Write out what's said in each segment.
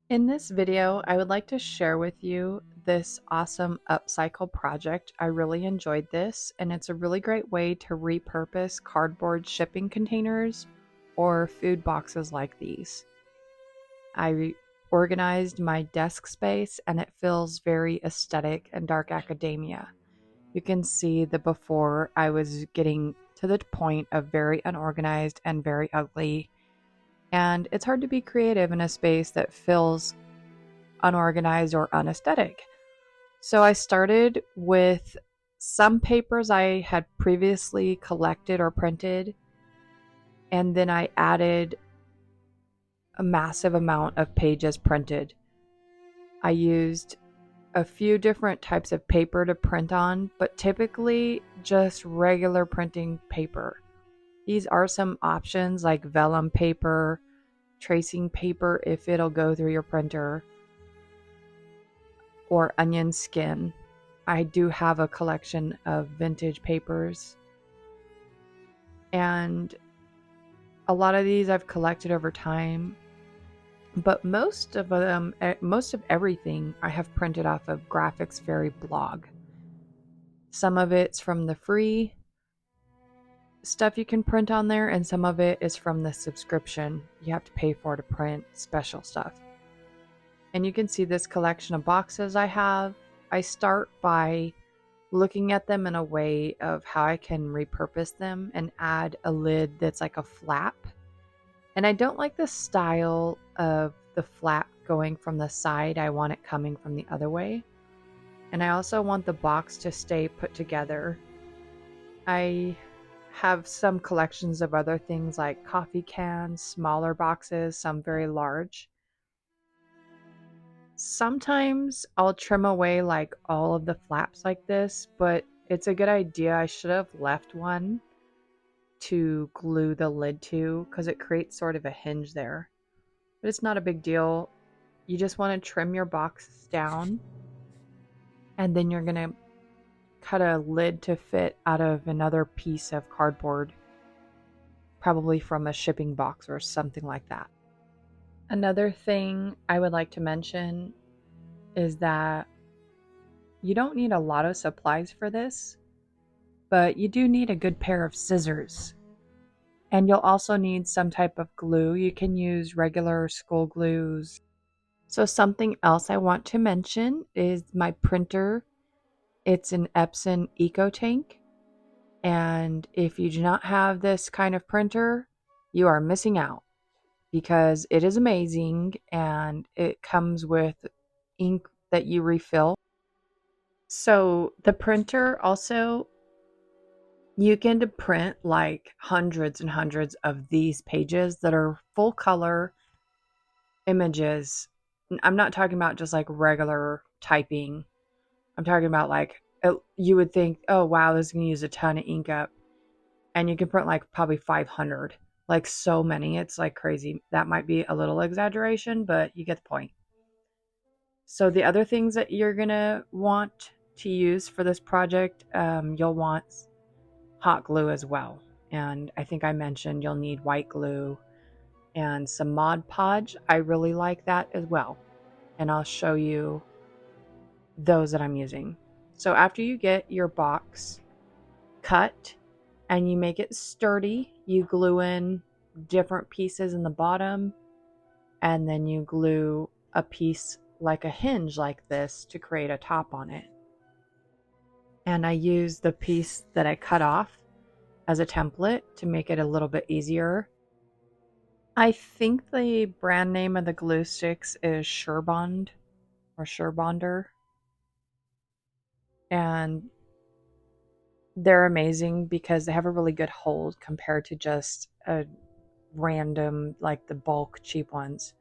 In this video, I would like to share with you this awesome upcycle project. I really enjoyed this, and it's a really great way to repurpose cardboard shipping containers or food boxes like these. Organized my desk space, and it feels very aesthetic and dark academia. You can see the before I was getting to the point of very unorganized and very ugly, and it's hard to be creative in a space that feels unorganized or unaesthetic. So I started with some papers I had previously collected or printed, and then I added a massive amount of pages printed. I used a few different types of paper to print on, but typically just regular printing paper. These are some options like vellum paper, tracing paper if it'll go through your printer, or onion skin. I do have a collection of vintage papers, and a lot of these I've collected over time, but most of everything I have printed off of Graphics Fairy blog. Some of it's from the free stuff you can print on there, and some of it is from the subscription. You have to pay for to print special stuff. And you can see this collection of boxes I have. I start by looking at them in a way of how I can repurpose them and add a lid that's like a flap. And I don't like the style of the flap going from the side. I want it coming from the other way. And I also want the box to stay put together. I have some collections of other things like coffee cans, smaller boxes, some very large. Sometimes I'll trim away like all of the flaps like this, but it's a good idea. I should have left one to glue the lid to because it creates sort of a hinge there. But it's not a big deal. You just want to trim your boxes down, and then you're going to cut a lid to fit out of another piece of cardboard, probably from a shipping box or something like that. Another thing I would like to mention is that you don't need a lot of supplies for this, but you do need a good pair of scissors. And you'll also need some type of glue. You can use regular school glues. So something else I want to mention is my printer. It's an Epson EcoTank. And if you do not have this kind of printer, you are missing out, because it is amazing and it comes with ink that you refill. So the printer also, you can print like hundreds and hundreds of these pages that are full color images. I'm not talking about just like regular typing. I'm talking about like, you would think, oh wow, this is going to use a ton of ink up. And you can print like probably 500, like so many. It's like crazy. That might be a little exaggeration, but you get the point. So the other things that you're going to want to use for this project, you'll want hot glue as well. And I think I mentioned you'll need white glue and some Mod Podge. I really like that as well. And I'll show you those that I'm using. So after you get your box cut and you make it sturdy, you glue in different pieces in the bottom, and then you glue a piece like a hinge like this to create a top on it. And I use the piece that I cut off as a template to make it a little bit easier. I think the brand name of the glue sticks is Surebond or Surebonder. And they're amazing because they have a really good hold compared to just a random, like the bulk cheap ones.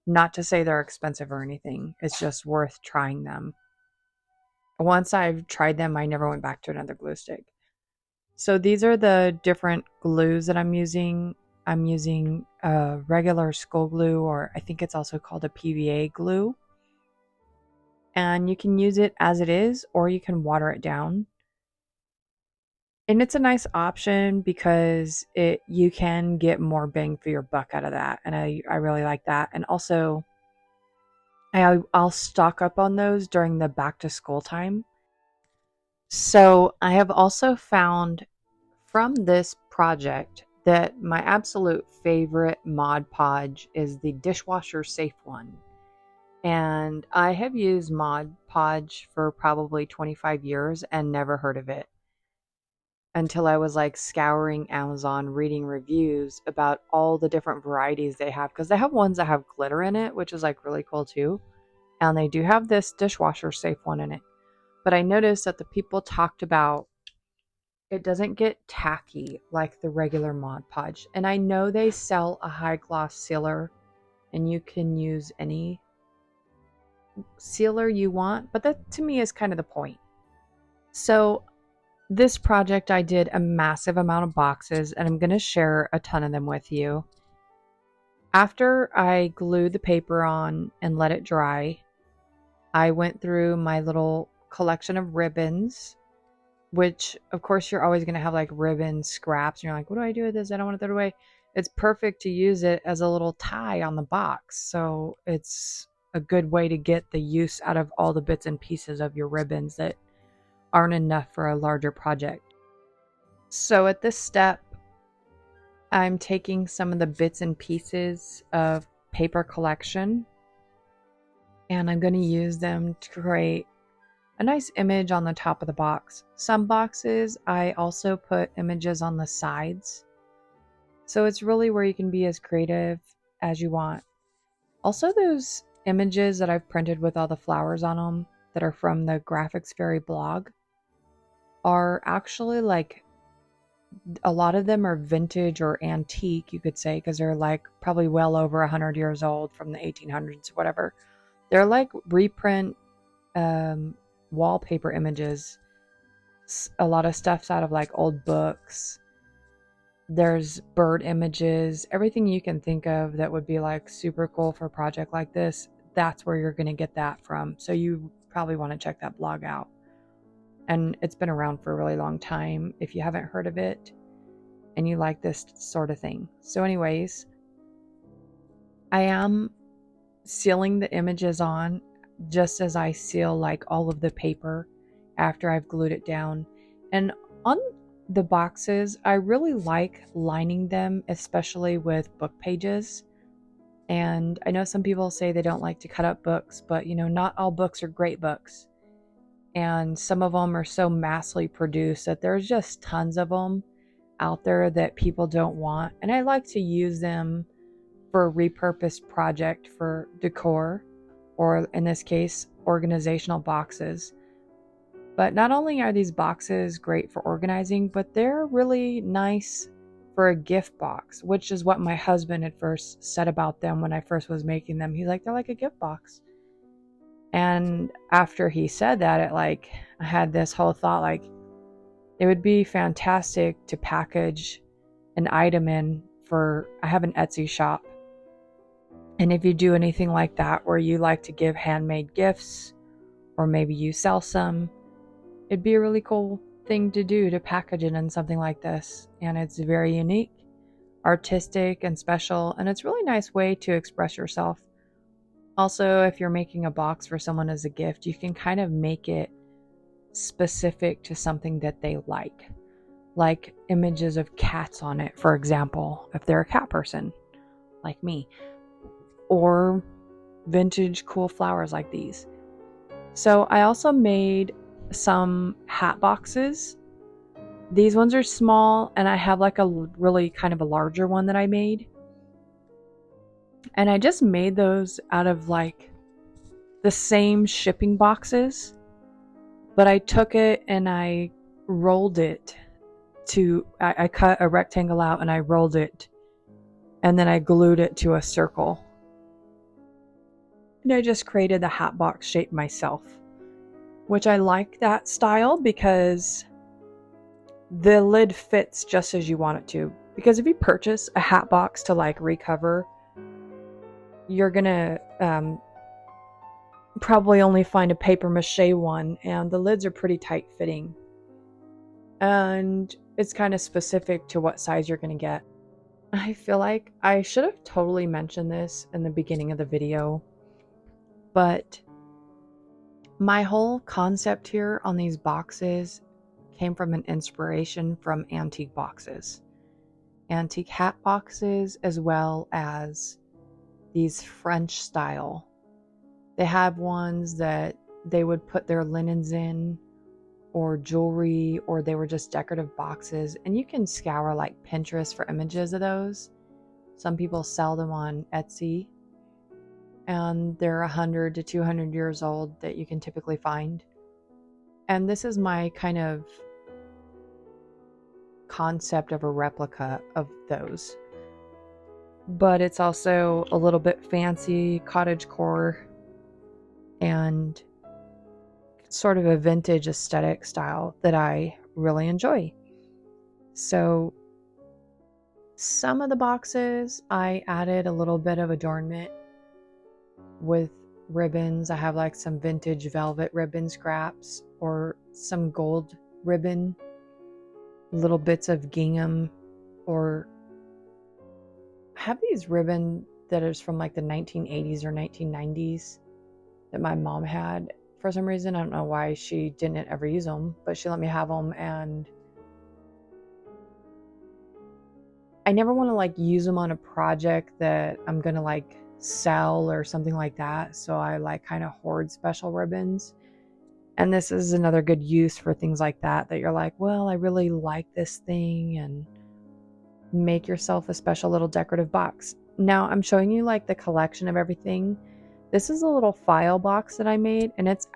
Not to say they're expensive or anything. It's just worth trying them. Once I've tried them, I never went back to another glue stick. So these are the different glues that I'm using. I'm using a regular school glue, or I think it's also called a PVA glue. And you can use it as it is, or you can water it down. And it's a nice option because you can get more bang for your buck out of that. And I really like that. And also, I'll stock up on those during the back to school time. So I have also found from this project that my absolute favorite Mod Podge is the dishwasher safe one. And I have used Mod Podge for probably 25 years and never heard of it until I was like scouring Amazon, reading reviews about all the different varieties they have. Because they have ones that have glitter in it, which is like really cool too. And they do have this dishwasher safe one in it. But I noticed that the people talked about it doesn't get tacky like the regular Mod Podge. And I know they sell a high gloss sealer and you can use any sealer you want, but that to me is kind of the point. So this project, I did a massive amount of boxes and I'm going to share a ton of them with you. After I glued the paper on and let it dry, I went through my little collection of ribbons, which of course you're always going to have like ribbon scraps and you're like, what do I do with this? I don't want to throw it away. It's perfect to use it as a little tie on the box. So it's a good way to get the use out of all the bits and pieces of your ribbons that aren't enough for a larger project. So at this step, I'm taking some of the bits and pieces of paper collection and I'm going to use them to create a nice image on the top of the box. Some boxes, I also put images on the sides. So it's really where you can be as creative as you want. Also, those images that I've printed with all the flowers on them that are from the Graphics Fairy blog are actually like, a lot of them are vintage or antique, you could say, because they're like probably well over 100 years old from the 1800s, whatever. They're like reprint wallpaper images. A lot of stuff's out of like old books. There's bird images, everything you can think of that would be like super cool for a project like this. That's where you're going to get that from. So you probably want to check that blog out. And it's been around for a really long time if you haven't heard of it and you like this sort of thing. So anyways, I am sealing the images on just as I seal like all of the paper after I've glued it down. And on the boxes, I really like lining them, especially with book pages. And I know some people say they don't like to cut up books, but you know, not all books are great books. And some of them are so massively produced that there's just tons of them out there that people don't want. And I like to use them for a repurposed project for decor, or in this case, organizational boxes. But not only are these boxes great for organizing, but they're really nice for a gift box, which is what my husband had first said about them when I first was making them. He's like, they're like a gift box. And after he said that, I had this whole thought, like, it would be fantastic to package an item in for, I have an Etsy shop. And if you do anything like that, where you like to give handmade gifts, or maybe you sell some, it'd be a really cool thing to do to package it in something like this. And it's very unique, artistic, and special. And it's a really nice way to express yourself. Also, if you're making a box for someone as a gift, you can kind of make it specific to something that they like images of cats on it, for example, if they're a cat person like me, or vintage cool flowers like these. So I also made some hat boxes. These ones are small, and I have like a really kind of a larger one that I made. And I just made those out of like the same shipping boxes, but I took it and I rolled it I cut a rectangle out and I rolled it, and then I glued it to a circle. And I just created the hat box shape myself, which I like that style because the lid fits just as you want it to. Because if you purchase a hat box to like recover, you're gonna probably only find a paper mache one, and the lids are pretty tight fitting. And it's kind of specific to what size you're gonna get. I feel like I should have totally mentioned this in the beginning of the video, But my whole concept here on these boxes came from an inspiration from antique boxes. Antique hat boxes, as well as these French style. They have ones that they would put their linens in, or jewelry, or they were just decorative boxes. And you can scour like Pinterest for images of those. Some people sell them on Etsy, and they're 100 to 200 years old that you can typically find. And this is my kind of concept of a replica of those. But it's also a little bit fancy, cottagecore, and sort of a vintage aesthetic style that I really enjoy. So some of the boxes I added a little bit of adornment with ribbons. I have like some vintage velvet ribbon scraps or some gold ribbon, little bits of gingham, or I have these ribbon that is from like the 1980s or 1990s that my mom had. For some reason, I don't know why she didn't ever use them, but she let me have them, and I never want to like use them on a project that I'm gonna like sell or something like that. So I like kind of hoard special ribbons. And this is another good use for things like that you're like, well, I really like this thing, and make yourself a special little decorative box. Now I'm showing you like the collection of everything. This is a little file box that I made, and it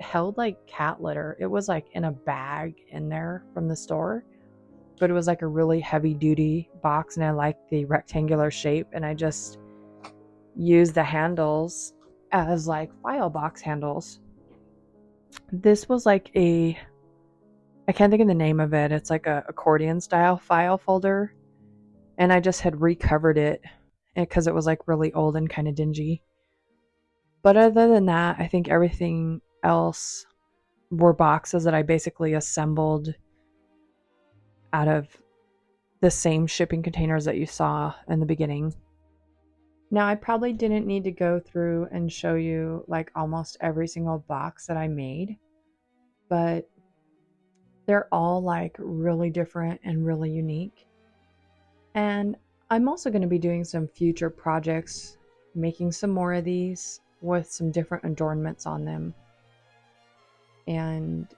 held like cat litter. It was like in a bag in there from the store, but it was like a really heavy duty box, and I liked the rectangular shape, and I just used the handles as like file box handles. This was like I can't think of the name of it. It's like a accordion style file folder, and I just had recovered it because it was like really old and kind of dingy. But other than that, I think everything else were boxes that I basically assembled out of the same shipping containers that you saw in the beginning. Now, I probably didn't need to go through and show you like almost every single box that I made, but they're all like really different and really unique. And I'm also going to be doing some future projects, making some more of these with some different adornments on them. And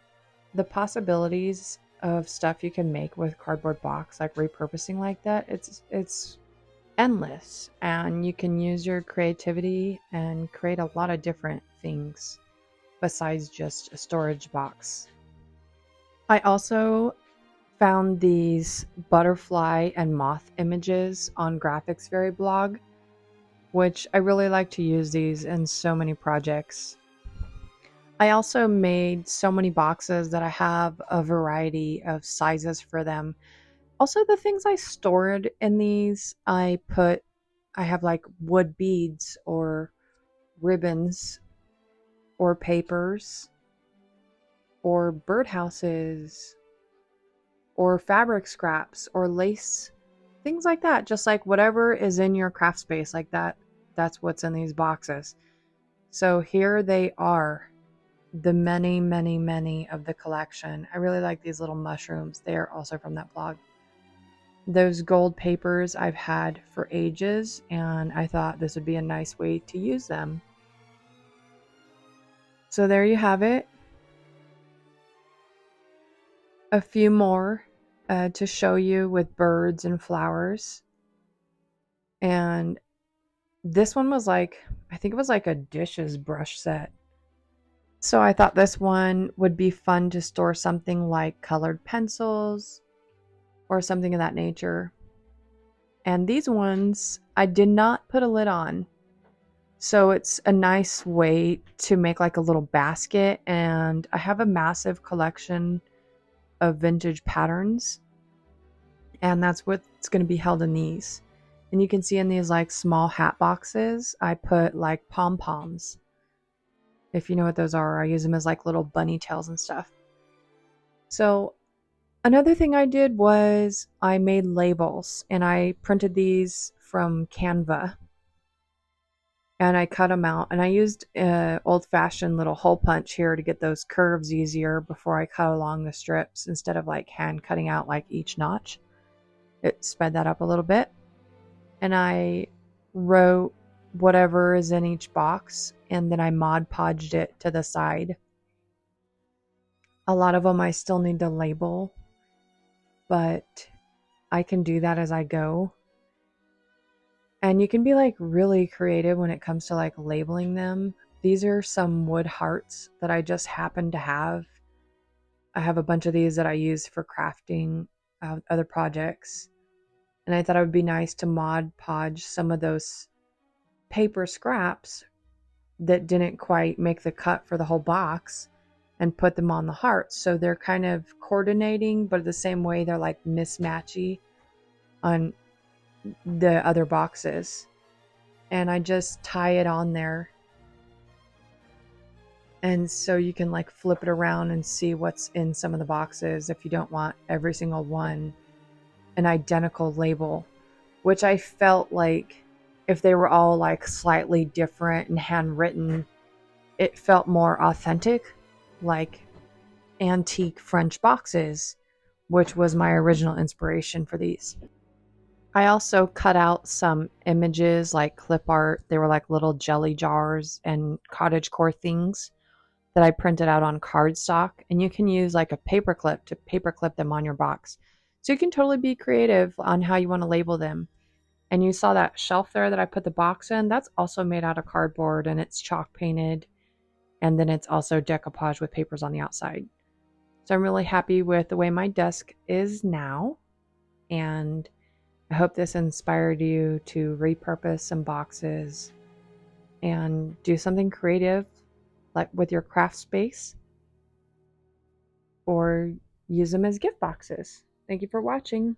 the possibilities of stuff you can make with cardboard box, like repurposing like that, it's endless, and you can use your creativity and create a lot of different things besides just a storage box. I also found these butterfly and moth images on Graphics Fairy blog, which I really like to use these in so many projects. I also made so many boxes that I have a variety of sizes for them. Also, the things I stored in these, I have like wood beads or ribbons or papers or birdhouses or fabric scraps or lace, things like that. Just like whatever is in your craft space like that, that's what's in these boxes. So here they are, the many, many, many of the collection. I really like these little mushrooms. They are also from that blog. Those gold papers I've had for ages, and I thought this would be a nice way to use them. So there you have it. A few more to show you with birds and flowers. And this one was like, I think it was like a dishes brush set. So I thought this one would be fun to store something like colored pencils or something of that nature. And these ones, I did not put a lid on. So it's a nice way to make like a little basket. And I have a massive collection of vintage patterns. And that's what's going to be held in these. And you can see in these like small hat boxes, I put like pom-poms. If you know what those are, I use them as like little bunny tails and stuff. So another thing I did was I made labels, and I printed these from Canva. and I cut them out. And I used old-fashioned little hole punch here to get those curves easier before I cut along the strips instead of like hand cutting out like each notch. It sped that up a little bit. And I wrote whatever is in each box, and then I Mod Podged it to the side. A lot of them I still need to label, but I can do that as I go. And you can be like really creative when it comes to like labeling them. These are some wood hearts that I just happen to have. I have a bunch of these that I use for crafting other projects. And I thought it would be nice to Mod Podge some of those paper scraps that didn't quite make the cut for the whole box and put them on the hearts. So they're kind of coordinating, but the same way they're like mismatchy on the other boxes. And I just tie it on there. And so you can like flip it around and see what's in some of the boxes if you don't want every single one an identical label, which I felt like if they were all like slightly different and handwritten, it felt more authentic, like antique French boxes, which was my original inspiration for these. I also cut out some images like clip art. They were like little jelly jars and cottagecore things that I printed out on cardstock, and you can use like a paper clip to paper clip them on your box. So you can totally be creative on how you want to label them. And you saw that shelf there that I put the box in, that's also made out of cardboard, and it's chalk painted, and then it's also decoupage with papers on the outside. So I'm really happy with the way my desk is now, and I hope this inspired you to repurpose some boxes and do something creative like with your craft space, or use them as gift boxes. Thank you for watching.